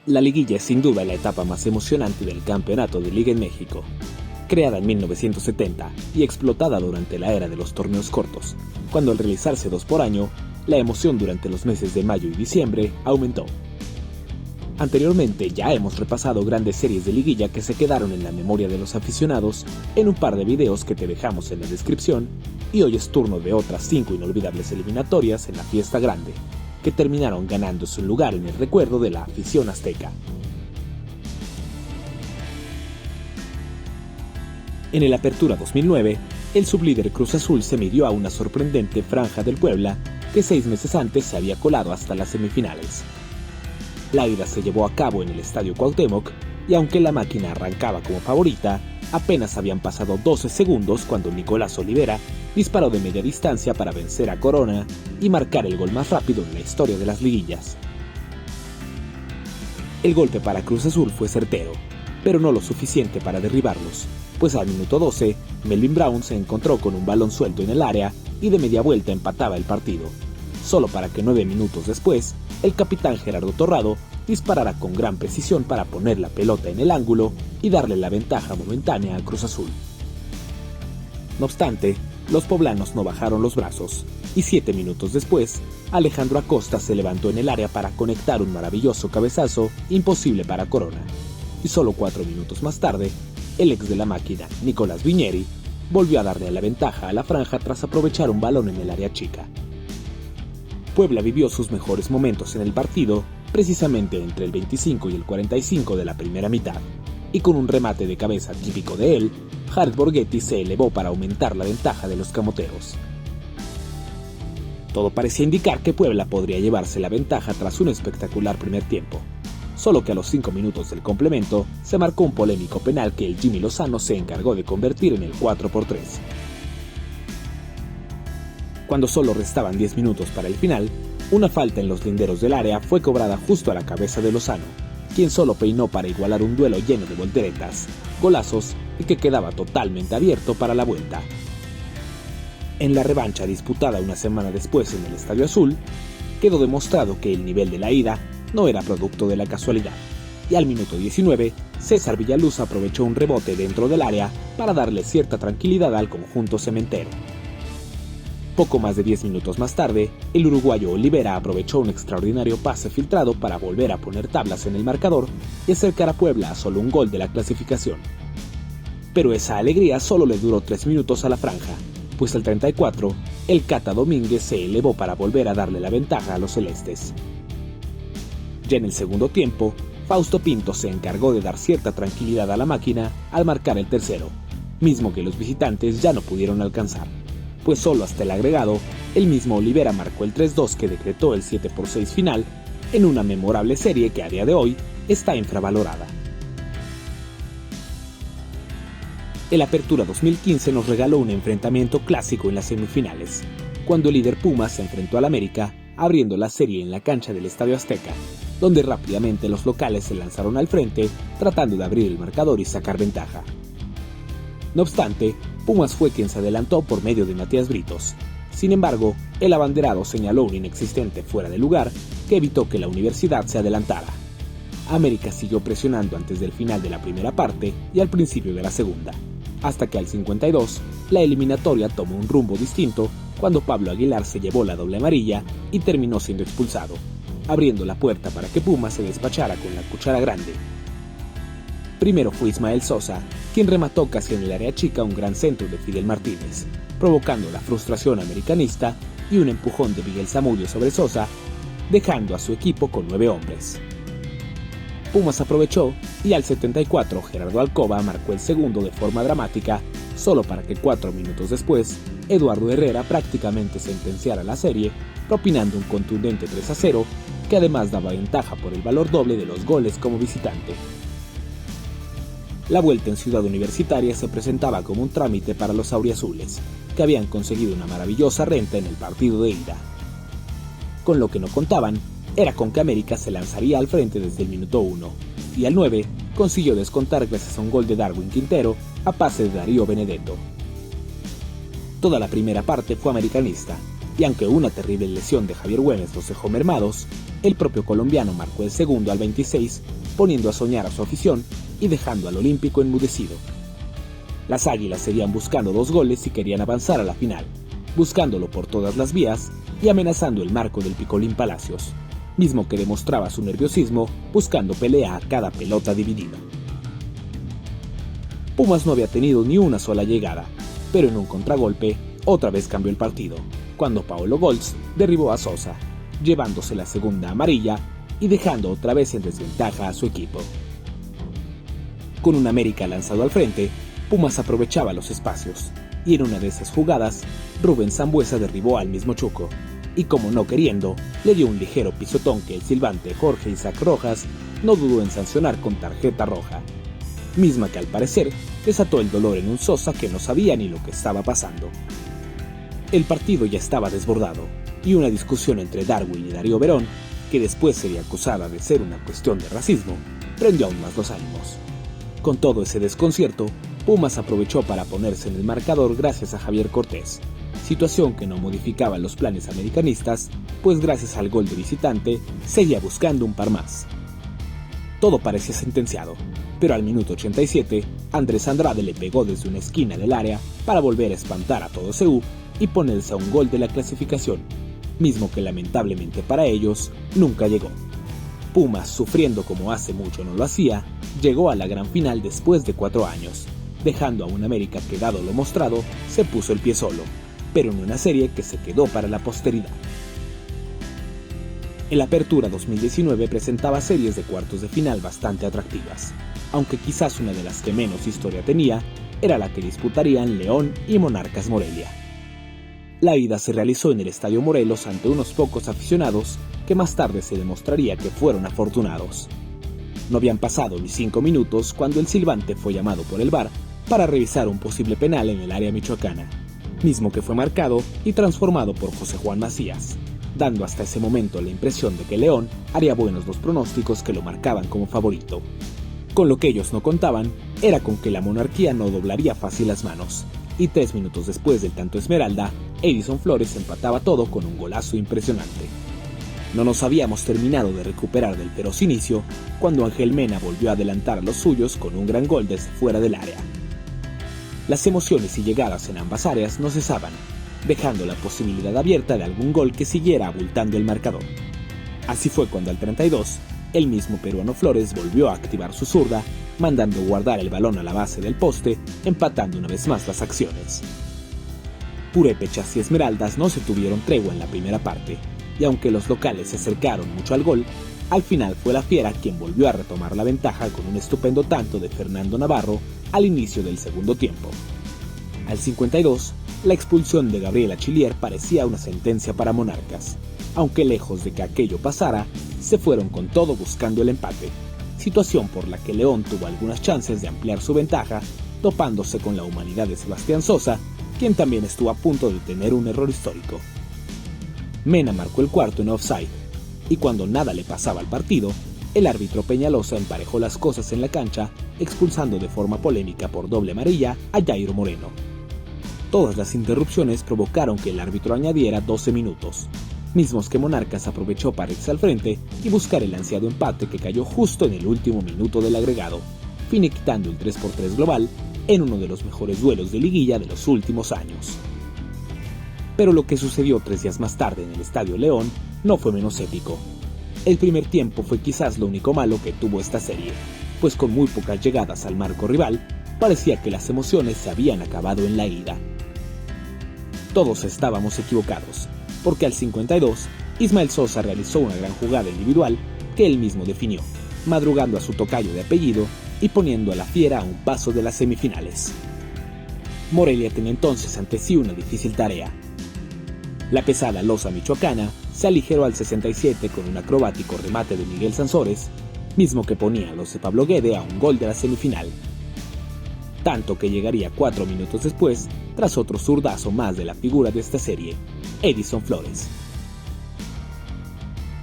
La liguilla es sin duda la etapa más emocionante del campeonato de liga en México. Creada en 1970 y explotada durante la era de los torneos cortos, cuando al realizarse 2 por año, la emoción durante los meses de mayo y diciembre aumentó. Anteriormente ya hemos repasado grandes series de liguilla que se quedaron en la memoria de los aficionados en un par de videos que te dejamos en la descripción, y hoy es turno de otras 5 inolvidables eliminatorias en la fiesta grande, que terminaron ganándose un lugar en el recuerdo de la afición azteca. En el Apertura 2009, el sublíder Cruz Azul se midió a una sorprendente Franja del Puebla que 6 meses antes se había colado hasta las semifinales. La ida se llevó a cabo en el Estadio Cuauhtémoc y aunque la máquina arrancaba como favorita, apenas habían pasado 12 segundos cuando Nicolás Olivera disparó de media distancia para vencer a Corona y marcar el gol más rápido en la historia de las liguillas. El golpe para Cruz Azul fue certero, pero no lo suficiente para derribarlos, pues al minuto 12, Melvin Brown se encontró con un balón suelto en el área y de media vuelta empataba el partido, solo para que 9 minutos después, el capitán Gerardo Torrado disparara con gran precisión para poner la pelota en el ángulo y darle la ventaja momentánea a Cruz Azul. No obstante, los poblanos no bajaron los brazos, y 7 minutos después, Alejandro Acosta se levantó en el área para conectar un maravilloso cabezazo imposible para Corona, y solo 4 minutos más tarde, el ex de la máquina, Nicolás Viñeri, volvió a darle la ventaja a la Franja tras aprovechar un balón en el área chica. Puebla vivió sus mejores momentos en el partido precisamente entre el 25 y el 45 de la primera mitad, y con un remate de cabeza típico de él, Jared Borghetti se elevó para aumentar la ventaja de los camoteros. Todo parecía indicar que Puebla podría llevarse la ventaja tras un espectacular primer tiempo, solo que a los 5 minutos del complemento se marcó un polémico penal que el Jimmy Lozano se encargó de convertir en el 4-3. Cuando solo restaban 10 minutos para el final, una falta en los linderos del área fue cobrada justo a la cabeza de Lozano, quien solo peinó para igualar un duelo lleno de volteretas, golazos y que quedaba totalmente abierto para la vuelta. En la revancha disputada una semana después en el Estadio Azul, quedó demostrado que el nivel de la ida no era producto de la casualidad, y al minuto 19, César Villaluz aprovechó un rebote dentro del área para darle cierta tranquilidad al conjunto cementero. Poco más de 10 minutos más tarde, el uruguayo Olivera aprovechó un extraordinario pase filtrado para volver a poner tablas en el marcador y acercar a Puebla a solo un gol de la clasificación. Pero esa alegría solo le duró 3 minutos a la Franja, pues al 34, el Cata Domínguez se elevó para volver a darle la ventaja a los celestes. Ya en el segundo tiempo, Fausto Pinto se encargó de dar cierta tranquilidad a la máquina al marcar el tercero, mismo que los visitantes ya no pudieron alcanzar, pues solo hasta el agregado, el mismo Olivera marcó el 3-2 que decretó el 7-6 final en una memorable serie que a día de hoy está infravalorada. El Apertura 2015 nos regaló un enfrentamiento clásico en las semifinales, cuando el líder Pumas se enfrentó al América, abriendo la serie en la cancha del Estadio Azteca, donde rápidamente los locales se lanzaron al frente tratando de abrir el marcador y sacar ventaja. No obstante, Pumas fue quien se adelantó por medio de Matías Britos. Sin embargo, el abanderado señaló un inexistente fuera de lugar que evitó que la Universidad se adelantara. América siguió presionando antes del final de la primera parte y al principio de la segunda, hasta que al 52, la eliminatoria tomó un rumbo distinto cuando Pablo Aguilar se llevó la doble amarilla y terminó siendo expulsado, abriendo la puerta para que Pumas se despachara con la cuchara grande. Primero fue Ismael Sosa, quien remató casi en el área chica un gran centro de Fidel Martínez, provocando la frustración americanista y un empujón de Miguel Zamudio sobre Sosa, dejando a su equipo con 9 hombres. Pumas aprovechó y al 74 Gerardo Alcoba marcó el segundo de forma dramática, solo para que 4 minutos después Eduardo Herrera prácticamente sentenciara la serie, propinando un contundente 3-0 que además daba ventaja por el valor doble de los goles como visitante. La vuelta en Ciudad Universitaria se presentaba como un trámite para los auriazules, que habían conseguido una maravillosa renta en el partido de ida. Con lo que no contaban era con que América se lanzaría al frente desde el minuto 1, y al 9 consiguió descontar gracias a un gol de Darwin Quintero a pase de Darío Benedetto. Toda la primera parte fue americanista, y aunque una terrible lesión de Javier Güemes los dejó mermados, el propio colombiano marcó el segundo al 26, poniendo a soñar a su afición y dejando al olímpico enmudecido. Las Águilas seguían buscando 2 goles y querían avanzar a la final, buscándolo por todas las vías y amenazando el marco del Picolín Palacios, mismo que demostraba su nerviosismo buscando pelea a cada pelota dividida. Pumas no había tenido ni una sola llegada, pero en un contragolpe otra vez cambió el partido, cuando Paolo Goltz derribó a Sosa, llevándose la segunda amarilla y dejando otra vez en desventaja a su equipo. Con un América lanzado al frente, Pumas aprovechaba los espacios, y en una de esas jugadas, Rubén Sambueza derribó al mismo Chuco, y como no queriendo, le dio un ligero pisotón que el silbante Jorge Isaac Rojas no dudó en sancionar con tarjeta roja, misma que al parecer desató el dolor en un Sosa que no sabía ni lo que estaba pasando. El partido ya estaba desbordado, y una discusión entre Darwin y Darío Verón, que después sería acusada de ser una cuestión de racismo, prendió aún más los ánimos. Con todo ese desconcierto, Pumas aprovechó para ponerse en el marcador gracias a Javier Cortés, situación que no modificaba los planes americanistas, pues gracias al gol de visitante seguía buscando un par más. Todo parecía sentenciado, pero al minuto 87, Andrés Andrade le pegó desde una esquina del área para volver a espantar a todo CU y ponerse a un gol de la clasificación, mismo que lamentablemente para ellos nunca llegó. Pumas, sufriendo como hace mucho no lo hacía, llegó a la gran final después de 4 años, dejando a un América que, dado lo mostrado, se puso el pie solo, pero en una serie que se quedó para la posteridad. El Apertura 2019 presentaba series de cuartos de final bastante atractivas, aunque quizás una de las que menos historia tenía era la que disputarían León y Monarcas Morelia. La ida se realizó en el Estadio Morelos ante unos pocos aficionados que más tarde se demostraría que fueron afortunados. No habían pasado ni 5 minutos cuando el silbante fue llamado por el VAR para revisar un posible penal en el área michoacana, mismo que fue marcado y transformado por José Juan Macías, dando hasta ese momento la impresión de que León haría buenos los pronósticos que lo marcaban como favorito. Con lo que ellos no contaban era con que la monarquía no doblaría fácil las manos, y 3 minutos después del tanto Esmeralda, Edison Flores empataba todo con un golazo impresionante. No nos habíamos terminado de recuperar del feroz inicio cuando Ángel Mena volvió a adelantar a los suyos con un gran gol desde fuera del área. Las emociones y llegadas en ambas áreas no cesaban, dejando la posibilidad abierta de algún gol que siguiera abultando el marcador. Así fue cuando al 32, el mismo peruano Flores volvió a activar su zurda, mandando guardar el balón a la base del poste, empatando una vez más las acciones. Purépechas y Esmeraldas no se tuvieron tregua en la primera parte, y aunque los locales se acercaron mucho al gol, al final fue la Fiera quien volvió a retomar la ventaja con un estupendo tanto de Fernando Navarro al inicio del segundo tiempo. Al 52, la expulsión de Gabriel Achillier parecía una sentencia para Monarcas, aunque lejos de que aquello pasara, se fueron con todo buscando el empate, situación por la que León tuvo algunas chances de ampliar su ventaja, topándose con la humanidad de Sebastián Sosa, quien también estuvo a punto de tener un error histórico. Mena marcó el cuarto en offside, y cuando nada le pasaba al partido, el árbitro Peñalosa emparejó las cosas en la cancha, expulsando de forma polémica por doble amarilla a Jairo Moreno. Todas las interrupciones provocaron que el árbitro añadiera 12 minutos, mismos que Monarcas aprovechó para irse al frente y buscar el ansiado empate que cayó justo en el último minuto del agregado, finiquitando el 3-3 global en uno de los mejores duelos de liguilla de los últimos años. Pero lo que sucedió 3 días más tarde en el Estadio León no fue menos épico. El primer tiempo fue quizás lo único malo que tuvo esta serie, pues con muy pocas llegadas al marco rival, parecía que las emociones se habían acabado en la ida. Todos estábamos equivocados, porque al 52, Ismael Sosa realizó una gran jugada individual que él mismo definió, madrugando a su tocayo de apellido y poniendo a la Fiera a un paso de las semifinales. Morelia tenía entonces ante sí una difícil tarea. La pesada losa michoacana se aligeró al 67 con un acrobático remate de Miguel Sansores, mismo que ponía a los de Pablo Guede a un gol de la semifinal. Tanto que llegaría 4 minutos después, tras otro zurdazo más de la figura de esta serie, Edison Flores.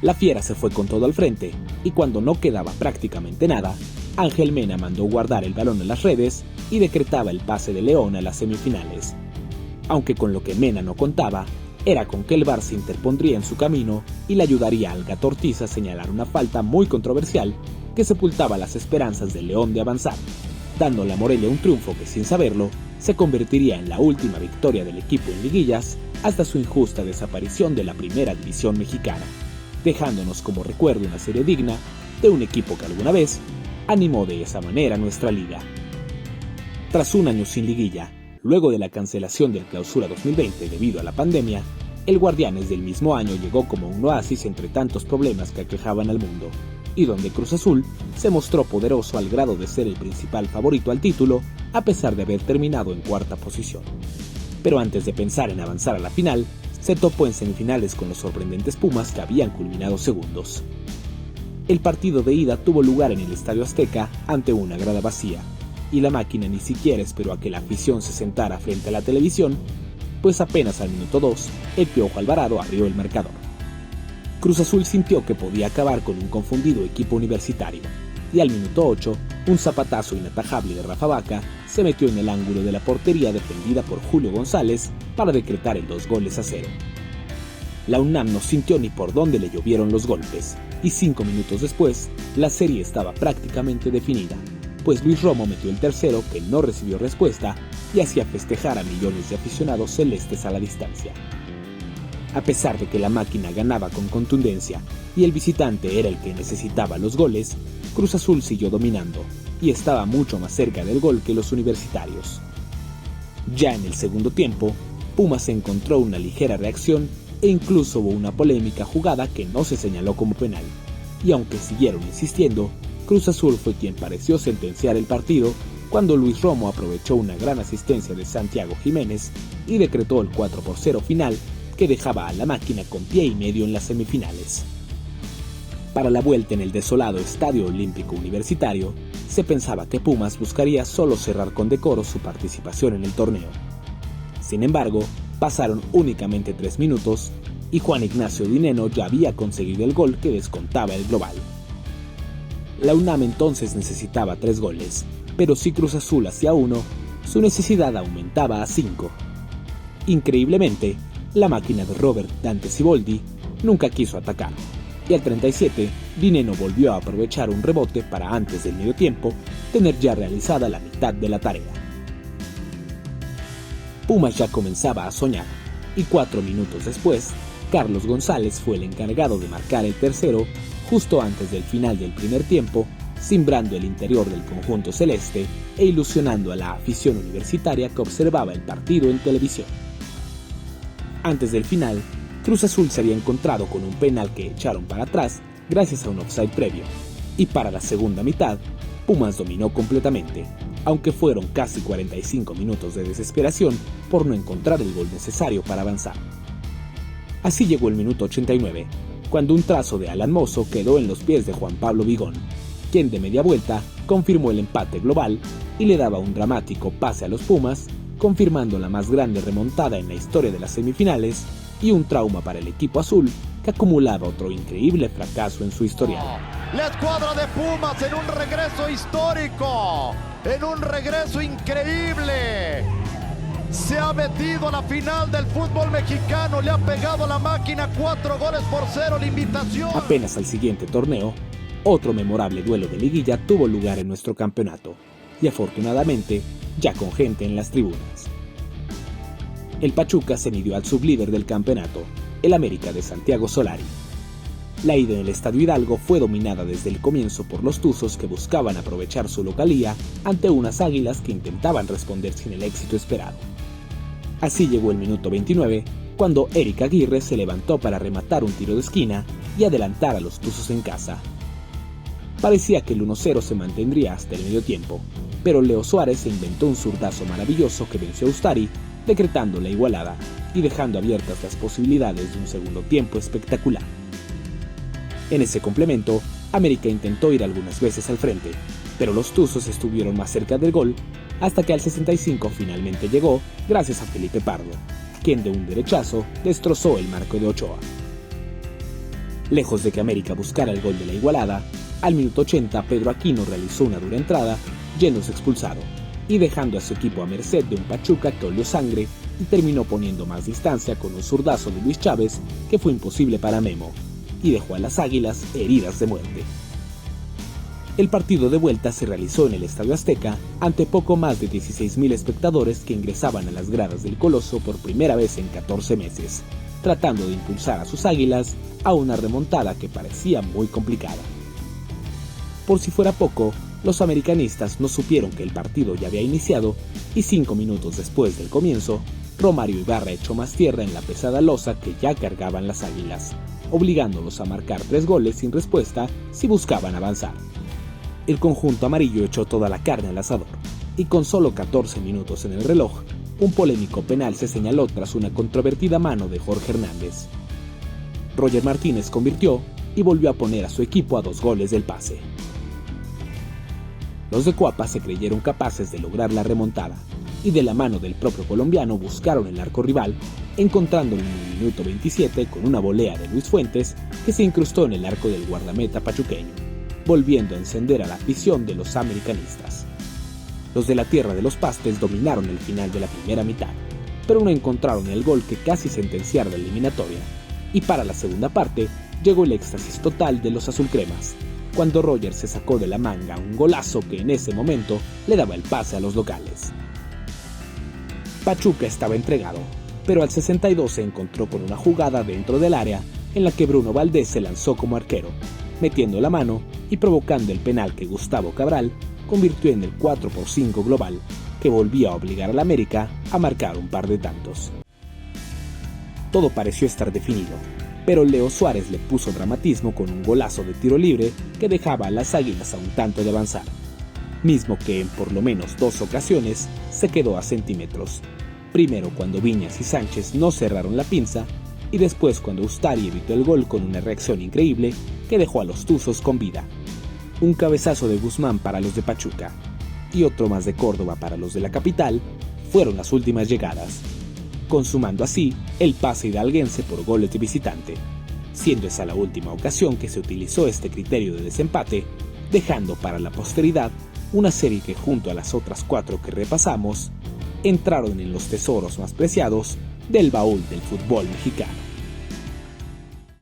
La Fiera se fue con todo al frente, y cuando no quedaba prácticamente nada, Ángel Mena mandó guardar el balón en las redes y decretaba el pase de León a las semifinales. Aunque con lo que Mena no contaba era con que el VAR se interpondría en su camino y le ayudaría al Gato Ortiz a señalar una falta muy controversial que sepultaba las esperanzas del León de avanzar, dándole a Morelia un triunfo que, sin saberlo, se convertiría en la última victoria del equipo en liguillas hasta su injusta desaparición de la Primera División Mexicana, dejándonos como recuerdo una serie digna de un equipo que alguna vez animó de esa manera nuestra liga. Tras un año sin liguilla, luego de la cancelación del Clausura 2020 debido a la pandemia, el Guardianes del mismo año llegó como un oasis entre tantos problemas que aquejaban al mundo, y donde Cruz Azul se mostró poderoso al grado de ser el principal favorito al título, a pesar de haber terminado en cuarta posición. Pero antes de pensar en avanzar a la final, se topó en semifinales con los sorprendentes Pumas que habían culminado segundos. El partido de ida tuvo lugar en el Estadio Azteca ante una grada vacía, y la máquina ni siquiera esperó a que la afición se sentara frente a la televisión, pues apenas al minuto 2, el Piojo Alvarado abrió el marcador. Cruz Azul sintió que podía acabar con un confundido equipo universitario, y al minuto 8, un zapatazo inatajable de Rafa Vaca se metió en el ángulo de la portería defendida por Julio González para decretar el 2-0. La UNAM no sintió ni por dónde le llovieron los golpes, y 5 minutos después, la serie estaba prácticamente definida, pues Luis Romo metió el tercero que no recibió respuesta y hacía festejar a millones de aficionados celestes a la distancia. A pesar de que la máquina ganaba con contundencia y el visitante era el que necesitaba los goles, Cruz Azul siguió dominando y estaba mucho más cerca del gol que los universitarios. Ya en el segundo tiempo, Pumas encontró una ligera reacción e incluso hubo una polémica jugada que no se señaló como penal, y aunque siguieron insistiendo, Cruz Azul fue quien pareció sentenciar el partido cuando Luis Romo aprovechó una gran asistencia de Santiago Jiménez y decretó el 4-0 final que dejaba a la máquina con pie y medio en las semifinales. Para la vuelta en el desolado Estadio Olímpico Universitario, se pensaba que Pumas buscaría solo cerrar con decoro su participación en el torneo. Sin embargo, pasaron únicamente 3 minutos y Juan Ignacio Dineno ya había conseguido el gol que descontaba el global. La UNAM entonces necesitaba 3 goles, pero si Cruz Azul hacía 1, su necesidad aumentaba a 5. Increíblemente, la máquina de Robert Dante Siboldi nunca quiso atacar, y al 37, Dineno volvió a aprovechar un rebote para antes del medio tiempo tener ya realizada la mitad de la tarea. Pumas ya comenzaba a soñar, y 4 minutos después, Carlos González fue el encargado de marcar el tercero justo antes del final del primer tiempo, cimbrando el interior del conjunto celeste e ilusionando a la afición universitaria que observaba el partido en televisión. Antes del final, Cruz Azul se había encontrado con un penal que echaron para atrás gracias a un offside previo, y para la segunda mitad, Pumas dominó completamente, aunque fueron casi 45 minutos de desesperación por no encontrar el gol necesario para avanzar. Así llegó el minuto 89, cuando un trazo de Alan Mozo quedó en los pies de Juan Pablo Vigón, quien de media vuelta confirmó el empate global y le daba un dramático pase a los Pumas, confirmando la más grande remontada en la historia de las semifinales y un trauma para el equipo azul que acumulaba otro increíble fracaso en su historial. La escuadra de Pumas en un regreso histórico, en un regreso increíble. Se ha metido a la final del fútbol mexicano, le ha pegado a la máquina 4-0 la invitación. Apenas al siguiente torneo, otro memorable duelo de liguilla tuvo lugar en nuestro campeonato, y afortunadamente, ya con gente en las tribunas. El Pachuca se midió al sublíder del campeonato, el América de Santiago Solari. La ida en el Estadio Hidalgo fue dominada desde el comienzo por los tuzos que buscaban aprovechar su localía ante unas águilas que intentaban responder sin el éxito esperado. Así llegó el minuto 29, cuando Eric Aguirre se levantó para rematar un tiro de esquina y adelantar a los tuzos en casa. Parecía que el 1-0 se mantendría hasta el medio tiempo, pero Leo Suárez se inventó un zurdazo maravilloso que venció a Ustari, decretando la igualada y dejando abiertas las posibilidades de un segundo tiempo espectacular. En ese complemento, América intentó ir algunas veces al frente, pero los tuzos estuvieron más cerca del gol hasta que al 65 finalmente llegó gracias a Felipe Pardo, quien de un derechazo destrozó el marco de Ochoa. Lejos de que América buscara el gol de la igualada, al minuto 80 Pedro Aquino realizó una dura entrada, yéndose expulsado, y dejando a su equipo a merced de un Pachuca que olió sangre y terminó poniendo más distancia con un zurdazo de Luis Chávez que fue imposible para Memo, y dejó a las Águilas heridas de muerte. El partido de vuelta se realizó en el Estadio Azteca ante poco más de 16,000 espectadores que ingresaban a las gradas del Coloso por primera vez en 14 meses, tratando de impulsar a sus Águilas a una remontada que parecía muy complicada. Por si fuera poco, los americanistas no supieron que el partido ya había iniciado y 5 minutos después del comienzo, Romario Ibarra echó más tierra en la pesada losa que ya cargaban las Águilas, obligándolos a marcar 3 goles sin respuesta si buscaban avanzar. El conjunto amarillo echó toda la carne al asador, y con solo 14 minutos en el reloj, un polémico penal se señaló tras una controvertida mano de Jorge Hernández. Roger Martínez convirtió y volvió a poner a su equipo a 2 goles del pase. Los de Cuapa se creyeron capaces de lograr la remontada, y de la mano del propio colombiano buscaron el arco rival, encontrándolo en el minuto 27 con una volea de Luis Fuentes que se incrustó en el arco del guardameta pachuqueño, volviendo a encender a la afición de los americanistas. Los de la tierra de los pastes dominaron el final de la primera mitad, pero no encontraron el gol que casi sentenciara la eliminatoria, y para la segunda parte llegó el éxtasis total de los azulcremas, cuando Roger se sacó de la manga un golazo que en ese momento le daba el pase a los locales. Pachuca estaba entregado, pero al 62 se encontró con una jugada dentro del área en la que Bruno Valdés se lanzó como arquero, metiendo la mano y provocando el penal que Gustavo Cabral convirtió en el 4-5 global, que volvía a obligar al América a marcar un par de tantos. Todo pareció estar definido, pero Leo Suárez le puso dramatismo con un golazo de tiro libre que dejaba a las Águilas a un tanto de avanzar, mismo que en por lo menos 2 ocasiones se quedó a centímetros, primero cuando Viñas y Sánchez no cerraron la pinza, y después cuando Ustari evitó el gol con una reacción increíble que dejó a los Tuzos con vida. Un cabezazo de Guzmán para los de Pachuca y otro más de Córdoba para los de la capital fueron las últimas llegadas, consumando así el pase hidalguense por goles de visitante, siendo esa la última ocasión que se utilizó este criterio de desempate, dejando para la posteridad una serie que junto a las otras 4 que repasamos, entraron en los tesoros más preciados del baúl del fútbol mexicano.